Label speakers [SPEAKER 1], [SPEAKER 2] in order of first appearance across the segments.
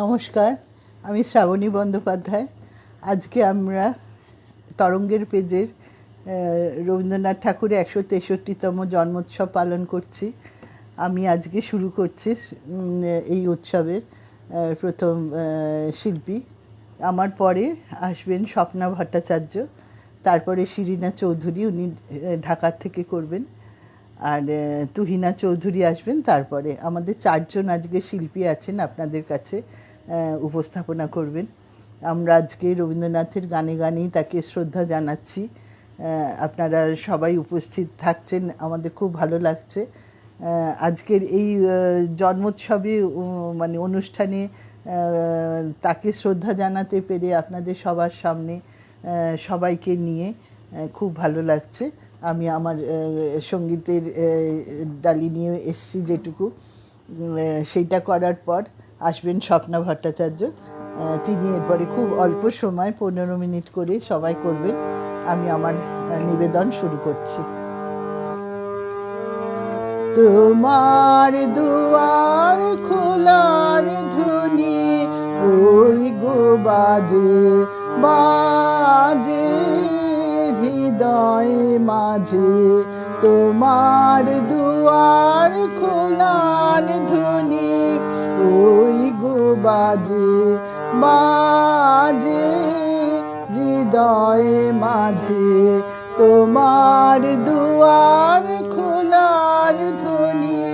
[SPEAKER 1] নমস্কার, আমি শ্রাবণী বন্দ্যোপাধ্যায়। আজকে আমরা তরঙ্গের পেজের রবীন্দ্রনাথ ঠাকুরের 163তম জন্মোৎসব পালন করছি। আমি আজকে শুরু করছি এই উৎসবের প্রথম শিল্পী। আমার পরে আসবেন স্বপ্না ভট্টাচার্য, তারপরে শিরিনা চৌধুরী, উনি ঢাকার থেকে করবেন, আর তুহিনা চৌধুরী আসবেন। তারপরে আমাদের 4 জন আজকে শিল্পী আছেন আপনাদের কাছে উপস্থাপনা করবেন। আমরা আজকে রবীন্দ্রনাথের গানে গানেই তাকে শ্রদ্ধা জানাচ্ছি। আপনারা সবাই উপস্থিত থাকছেন, আমাদের খুব ভালো লাগছে। আজকের এই জন্মোৎসবে মানে অনুষ্ঠানে তাকে শ্রদ্ধা জানাতে পেরে আপনাদের সবার সামনে সবাইকে নিয়ে খুব ভালো লাগছে। আমি আমার সঙ্গীতের ডালি নিয়ে এসেছি যেটুকু, সেইটা করার পর আসবেন স্বপ্না ভট্টাচার্য। তিনি এরপরে খুব অল্প সময় 15 মিনিট করে সবাই করবেন। আমি আমার নিবেদন শুরু করছি। তোমার দুয়ার খোলার ধ্বনি ওই গো বাজে বাজে হৃদয় মাঝে। তোমার দুয়ার খোলার ধ্বনি ওই গো বাজে বাজে হৃদয় মাঝে। তোমার দুয়ার খোলার ধ্বনি,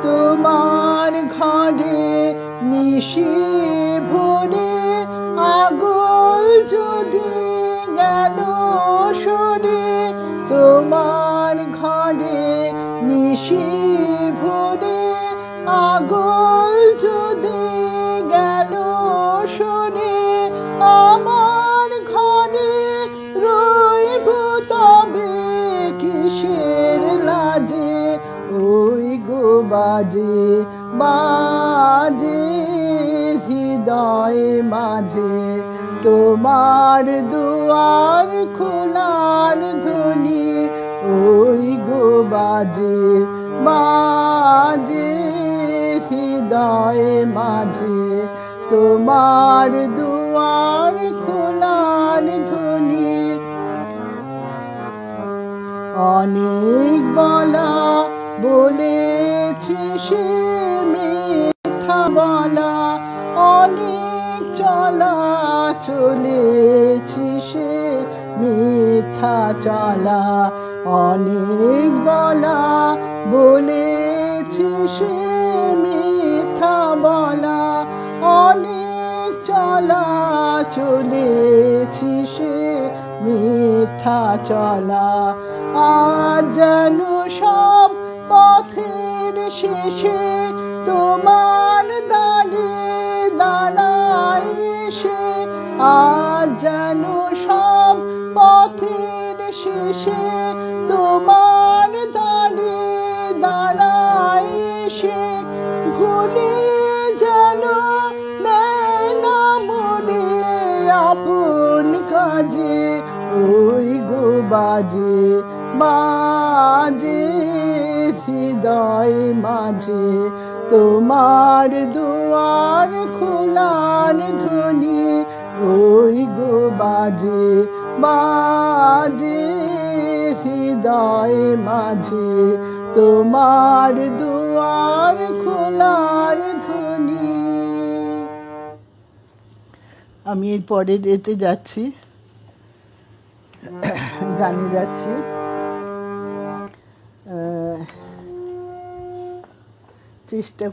[SPEAKER 1] তোমার ঘরে নিশি ভরে আগল যদি গেল সরে। তোমার ঘরে নিশি ভরে আগল যদি গেল সরে। আমার ঘরে রইব তবে কিসের লাজে ওই গো বাজে বাজে হৃদয় মাঝে। তোমার দুয়ার খোলার ধ্বনি ওই গো বাজে বাজে হৃদয় মাঝে। তোমার দুয়ার খোলার ধ্বনি। অনেক বলা বলেছি সে মিথ্যা বলা, অনেক চলা চলেছি সে মিথ্যা চলা। অনেক বলা বলেছি সে মিথ্যা বলা, অনেক চলা চলেছি সে মিথ্যা চলা। আজ যেন সব পথের শেষে তোমার দাঁড়ে দাঁড়াই সে। আজ যেন সব পথের শেষে তোমার দাঁড়ে দাঁড়াই সে। ভুলে যেন নেয় না মনে আপন কাজে ওই গো বাজে বাজে হৃদয় মাঝে। তোমার দুয়ার খোলার ধ্বনি ওই গো বাজে বাজে হৃদয় মাঝে। তোমার দুয়ার খোলার ধ্বনি। আমি এর পরের এতে যাচ্ছি, গানে যাচ্ছি। চেষ্টা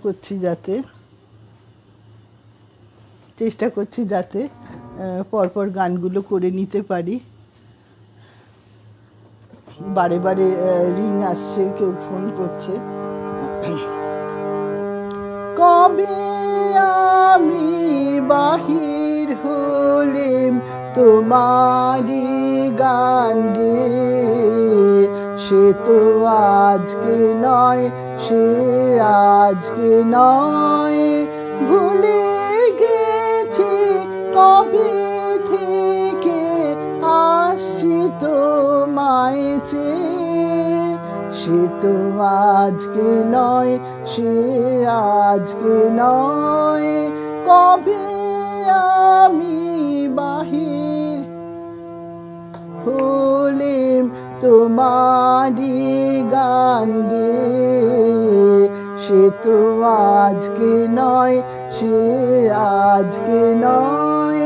[SPEAKER 1] করছি যাতে পরপর গানগুলো করে নিতে পারি। বারে বারে রিং আসছে, কেউ ফোন করছে। কবে আমি বাহির হলেম তোমারি গান গে, সে তো আজকে নয়, সে আজকে নয়। ভুলে গেছি কবে থেকে আসছি তোমায় চেয়ে, সে সে তো আজকে নয়, সে আজকে নয়, কবে আমি বাহির হলেম তোমারি গান গেয়ে। সে তো আজকে নয়, সে আজকে নয়।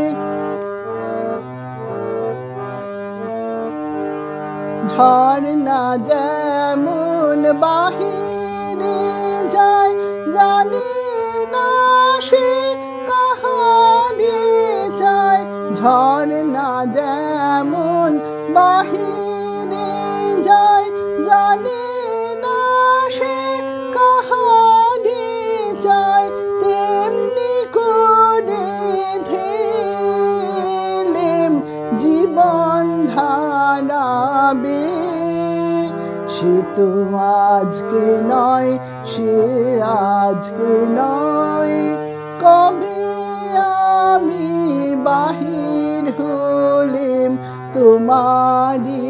[SPEAKER 1] ঝর্ণা যেমন বাহিরে যায়, জানি না সে কাহারে যায়। ঝর্ণা যেমন বাহিরে যায়, জানি না সে কাহারে যায়। তেমনি করে ধেলেম জীবন ধারাবে। সে তো আজকে নয়, সে আজকে নয়, কবে আমি বাহির হলেম তোমারি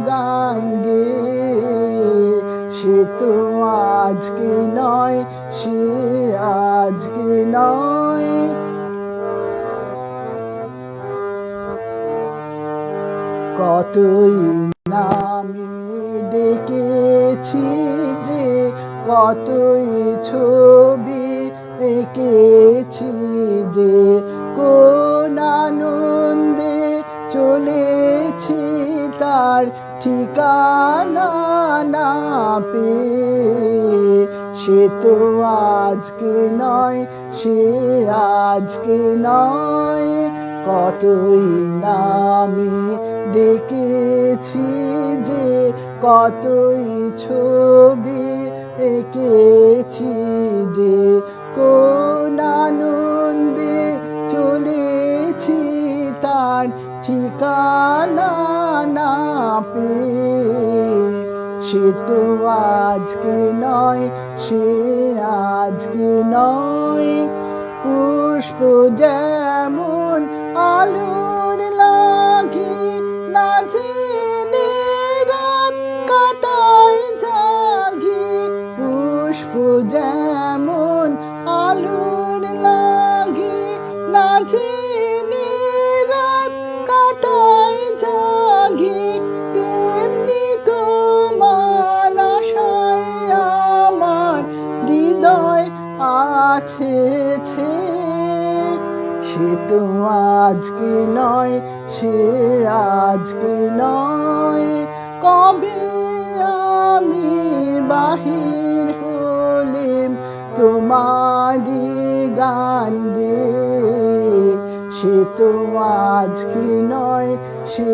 [SPEAKER 1] গান গেয়ে। সে তো আজকে নয়, সে আজকে নয়। কতই নামে ডেকেছি যে, কতই ছবি এঁকেছি যে, কোন আনন্দে চলেছি তার ঠিকানা না পেয়ে। সে তো আজকে নয়, সে আজকে নয়, কতই নামে ডেকেছি যে, কতই ছবি এঁকেছি যে, কোন আনন্দে চলেছি তার ঠিকানা না পেয়ে। সে তো আজকে নয়, সে আজকে নয়। পুষ্প যেমন আলোর লাগি, না জেনে রাত কাটায় জাগি। পুষ্প যেমন আলোর লাগি, না জেনে রাত কাটায় জাগি। তেমনি তোমার আশায় আমার হৃদয় আছে ছেয়ে। সে তো আজকে নয়, সে আজকে নয়, কবে আমি বাহির হলেম তোমারি গান গেয়ে। সে তো আজকে নয়, সে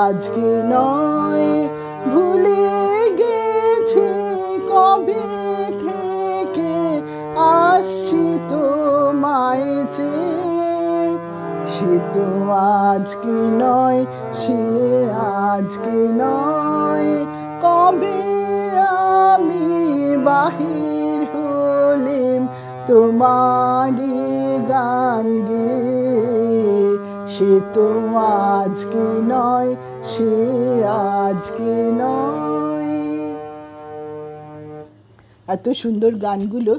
[SPEAKER 1] আজকে নয়, ভুলে গেছি কবে থেকে আসছি তোমায় চেয়ে। সে তো আজকে নয়, সে আজকে নয়, কবে আমি বাহির হলেম তোমারি গান গেয়ে। সে তো আজকে নয়, সে আজকে নয়। এত সুন্দর গানগুলো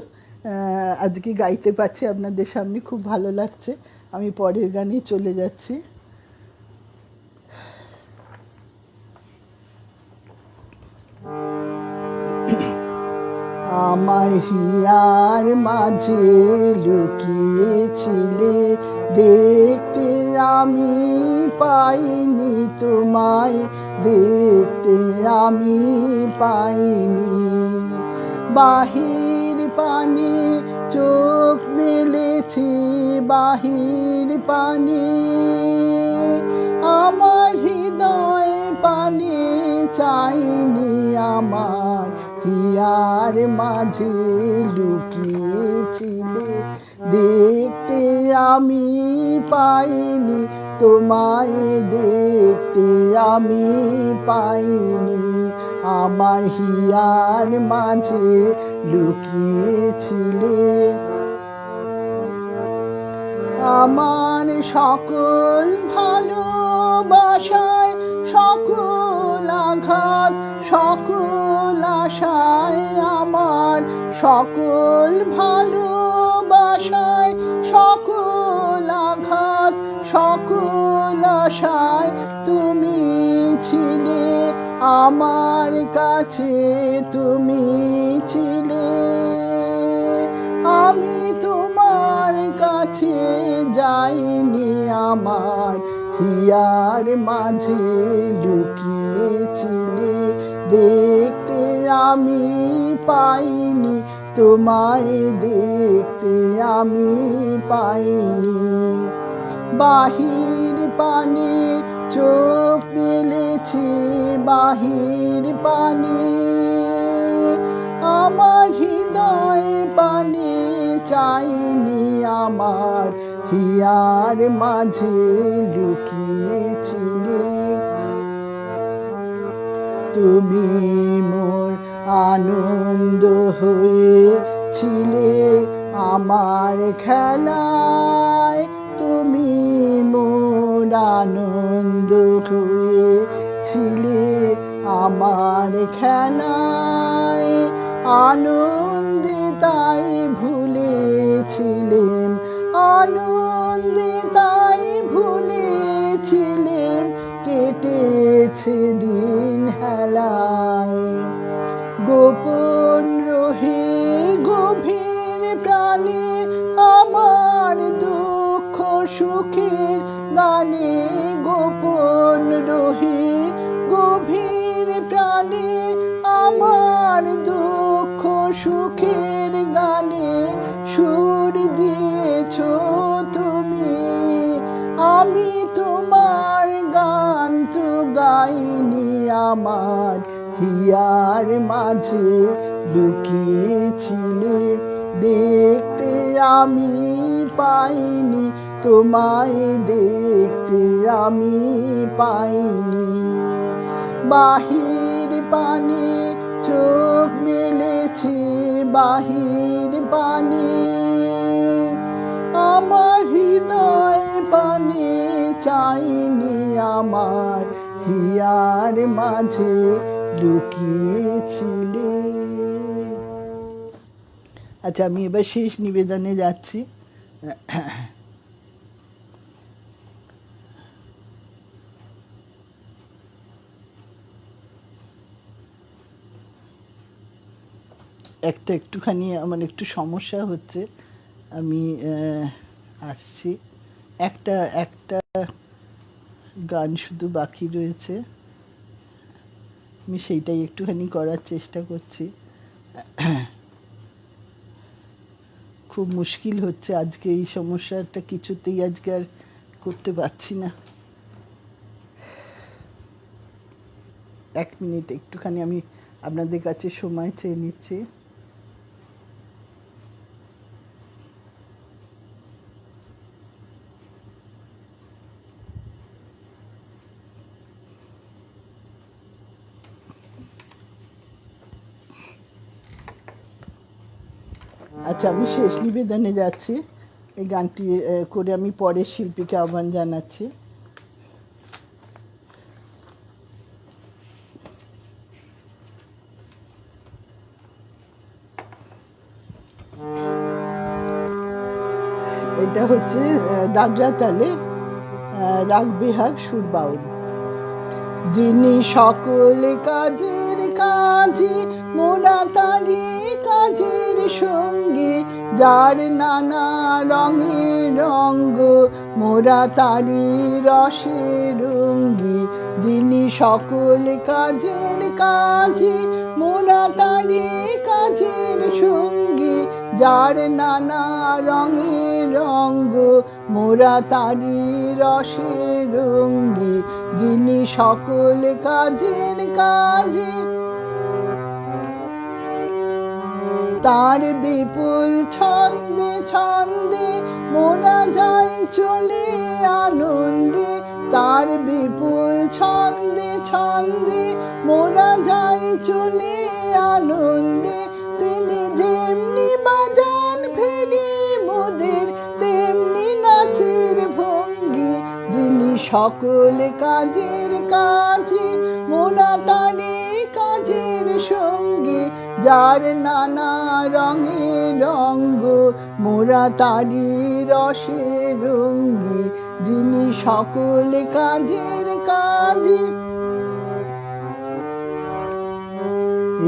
[SPEAKER 1] আজকে গাইতে পারছি আপনাদের সামনে, খুব ভালো লাগছে। আমি পরের গানে চলে যাচ্ছি। আমার হিয়ার মাঝে লুকিয়েছিলে, দেখতে আমি পাইনি তোমায়, দেখতে আমি পাইনি। বাহির পানে চোখ মেলেছি, বাহির পানে আমার হৃদয় পানে চাইনি। আমার হিয়ার মাঝে লুকিয়েছিলে, দেখতে আমি পাইনি তোমায়, দেখতে আমি পাইনি। আমার হিয়ার মাঝে লুকিয়েছিলে। আমার সকল ভালোবাসায় সকল আঘাত, সকল আশায় আমার সকল ভালোবাসায়, সকল আঘাত সকল আশায় তুমি ছিলে আমার কাছে, তুমি ছিলে। আমি তোমার কাছে যাইনি, আমার হিয়ার মাঝে লুকিয়েছিলে। দেখতে আমি পাইনি, তোমায় দেখতে আমি পাইনি। বাহির পানে চোখ মেলেছি, বাহির পানে আমার হৃদয় পানে চাইনি, আমার হিয়ার মাঝে লুকিয়েছিলে। তুমি মোর আনন্দ হয়েছিলে আমার খেলায়, তুমি মোর আনন্দ হয়েছিলে আমার খেলায়। আনন্দে তাই ভুলেছিলেম, আনন্দে তাই ভুলেছিলেম, কেটেছে দিন হেলায়। গোপন রহে গভীর প্রাণে আমার দুঃখ সুখের গানে, গোপন রহে গভীর প্রাণে আমার দুঃখ সুখের গানে সুর দিয়েছ তুমি। আমি তোমার গান তো গাইনি, আমার হিয়ার মাঝে লুকিয়েছিলে। দেখতে আমি পাইনি, তোমায় দেখতে আমি পাইনি। বাহির পানে চোখ মেলেছি, বাহির পানে আমার হৃদয় পানে চাইনি, আমার হিয়ার মাঝে লুকিয়েছিলে। আচ্ছা, আমি এবার শেষ নিবেদনে যাচ্ছি। একটুখানি আমার একটু সমস্যা হচ্ছে, আমি আসছি। একটা গান শুধু বাকি রয়েছে, আমি সেইটাই একটুখানি করার চেষ্টা করছি। খুব মুশকিল হচ্ছে আজকে, এই সমস্যাটা কিছুতেই আজকে আর করতে পারছি না। এক মিনিট একটুখানি আমি আপনাদের কাছে সময় চেয়ে নিচ্ছি। আচ্ছা, আমি শেষ নিবেদনে যাচ্ছি। এই গানটি করে আমি পরের শিল্পীকে আহ্বান জানাচ্ছি। এটা হচ্ছে দাদরা তালে, রাগ বেহাগ সুর বাউল। যিনি সকল কাজের কাজী, মোরা তারি কাজের সঙ্গী, যার নানা রঙের রঙ্গ, মোরা তারি রসের রঙ্গী। যিনি সকল কাজের কাজী, মোরা তারি কাজের সঙ্গী, যার নানা রঙের রঙ্গ, মোরা তারি রসের রঙ্গী। যিনি সকল কাজের কাজী, তার বিপুল ছন্দে ছন্দে মোরা যাই চলে আনন্দে, তার বিপুল ছন্দে ছন্দে মোরা যাই চলে আনন্দে। তিনি যেমনি বাজান ফেরি মোদের, তেমনি নাচের ভঙ্গি। যিনি সকল কাজের কাজী, মোরা তারি কাজের সঙ্গী, যার নানা রঙের রঙ্গ, মোরা তারি রসে রঙ্গী, যিনি সকল কাজের কাজে।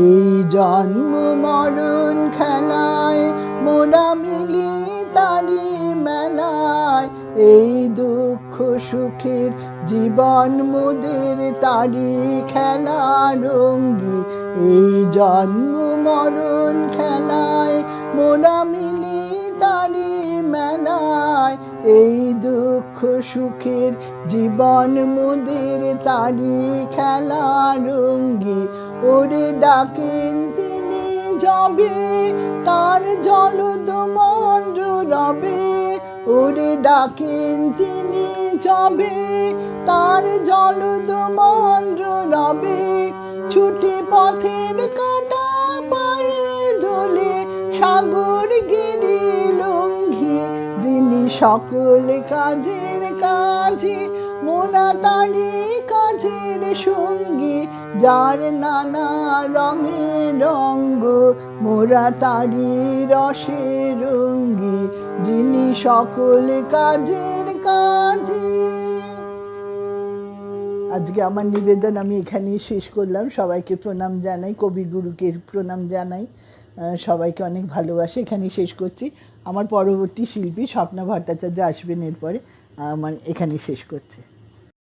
[SPEAKER 1] এই জন্ম মরণ খেলায় মোরা মিলি তারি মেলায়, এই দুঃখ সুখের জীবন মোদের তারি খেলা রঙ্গী। এই জন্ম মরণ খেলায় মোরা মিলি তারি মেলায়, এই দুঃখ সুখের জীবন মোদের তারি খেলা রঙ্গী। ওরে ডাকেন তিনি যাবে, তার জলদ মন্দ্র রবে। ওরে ডাকেন তিনি যাবে, তার জলদ মন্দ্র রবে। ছুটে পথের কাটা পায়ে দোলে, সাগর গিরি লঙ্ঘি, যিনি সকল কাজের কাজে, মোরা তারি কাজের সঙ্গী, যার নানা রঙের রঙ্গ, মোরা তারি রসে রঙ্গী, যিনি সকল কাজের কাজে। আজকে আমার নিবেদন আমি এখানেই শেষ করলাম। সবাইকে প্রণাম জানাই, কবিগুরুকে প্রণাম জানাই, সবাইকে অনেক ভালোবাসে। এখানেই শেষ করছি। আমার পরবর্তী শিল্পী স্বপ্না ভট্টাচার্য আসবেন এরপরে, আমার এখানেই শেষ করছি।